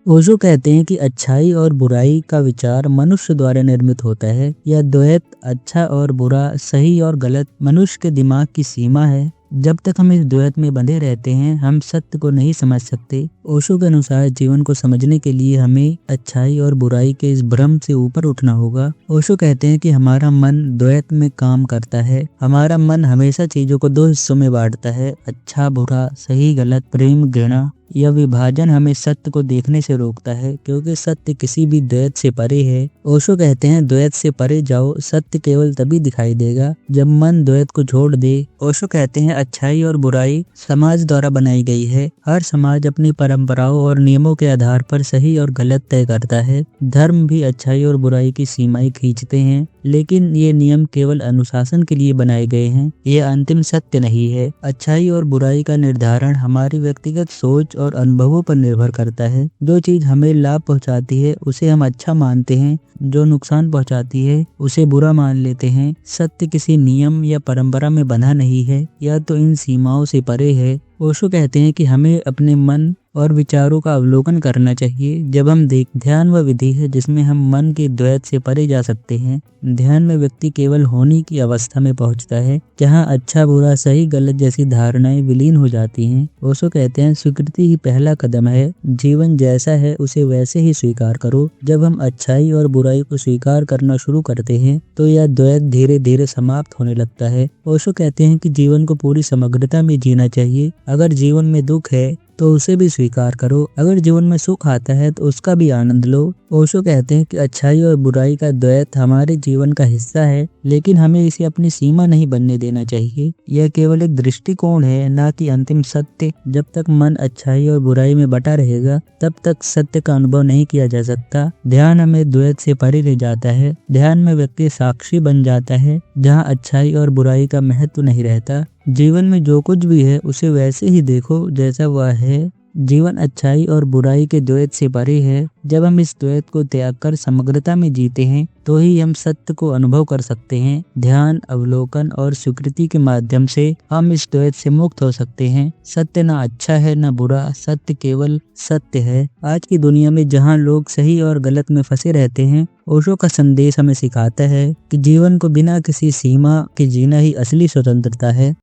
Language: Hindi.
ओशो कहते हैं कि अच्छाई और बुराई का विचार मनुष्य द्वारा निर्मित होता है। यह द्वैत अच्छा और बुरा, सही और गलत मनुष्य के दिमाग की सीमा है। जब तक हम इस द्वैत में बंधे रहते हैं, हम सत्य को नहीं समझ सकते। ओशो के अनुसार जीवन को समझने के लिए हमें अच्छाई और बुराई के इस भ्रम से ऊपर उठना होगा। ओशो कहते हैं कि हमारा मन द्वैत में काम करता है। हमारा मन हमेशा चीजों को दो हिस्सों में बांटता है, अच्छा बुरा, सही गलत, प्रेम घृणा। यह विभाजन हमें सत्य को देखने से रोकता है, क्योंकि सत्य किसी भी द्वैत से परे है। ओशो कहते हैं, द्वैत से परे जाओ, सत्य केवल तभी दिखाई देगा जब मन द्वैत को छोड़ दे। ओशो कहते हैं, अच्छाई और बुराई समाज द्वारा बनाई गई है। हर समाज अपनी परंपराओं और नियमों के आधार पर सही और गलत तय करता है। धर्म भी अच्छाई और बुराई की सीमाएं खींचते हैं, लेकिन ये नियम केवल अनुशासन के लिए बनाए गए हैं। ये अंतिम सत्य नहीं है। अच्छाई और बुराई का निर्धारण हमारी व्यक्तिगत सोच और अनुभवों पर निर्भर करता है। जो चीज हमें लाभ पहुंचाती है उसे हम अच्छा मानते हैं, जो नुकसान पहुंचाती है उसे बुरा मान लेते हैं। सत्य किसी नियम या परंपरा में बंधा नहीं है, यह तो इन सीमाओं से परे है। ओशो कहते हैं कि हमें अपने मन और विचारों का अवलोकन करना चाहिए। जब हम ध्यान वह विधि है जिसमें हम मन के द्वैत से परे जा सकते हैं। ध्यान में व्यक्ति केवल होने की अवस्था में पहुंचता है, जहां अच्छा बुरा सही गलत जैसी धारणाएं विलीन हो जाती हैं। ओशो कहते हैं, स्वीकृति ही पहला कदम है। जीवन जैसा है उसे वैसे ही स्वीकार करो। जब हम अच्छाई और बुराई को स्वीकार करना शुरू करते हैं तो यह द्वैत धीरे धीरे समाप्त होने लगता है। ओशो कहते हैं कि जीवन को पूरी समग्रता में जीना चाहिए। अगर जीवन में दुख है तो उसे भी स्वीकार करो। अगर जीवन में सुख आता है तो उसका भी आनंद लो। ओशो कहते हैं कि अच्छाई और बुराई का द्वैत हमारे जीवन का हिस्सा है, लेकिन हमें इसे अपनी सीमा नहीं बनने देना चाहिए। यह केवल एक दृष्टिकोण है, ना कि अंतिम सत्य। जब तक मन अच्छाई और बुराई में बटा रहेगा, तब तक सत्य का अनुभव नहीं किया जा सकता। ध्यान हमें द्वैत से परे ले जाता है। ध्यान में व्यक्ति साक्षी बन जाता है, जहाँ अच्छाई और बुराई का महत्व नहीं रहता। जीवन में जो कुछ भी है उसे वैसे ही देखो जैसा वह है। जीवन अच्छाई और बुराई के द्वैत से परे है। जब हम इस द्वैत को त्याग कर समग्रता में जीते हैं तो ही हम सत्य को अनुभव कर सकते हैं। ध्यान, अवलोकन और स्वीकृति के माध्यम से हम इस द्वैत से मुक्त हो सकते हैं। सत्य ना अच्छा है ना बुरा, सत्य केवल सत्य है। आज की दुनिया में जहाँ लोग सही और गलत में फंसे रहते हैं, ओशो का संदेश हमें सिखाता है कि जीवन को बिना किसी सीमा के जीना ही असली स्वतंत्रता है।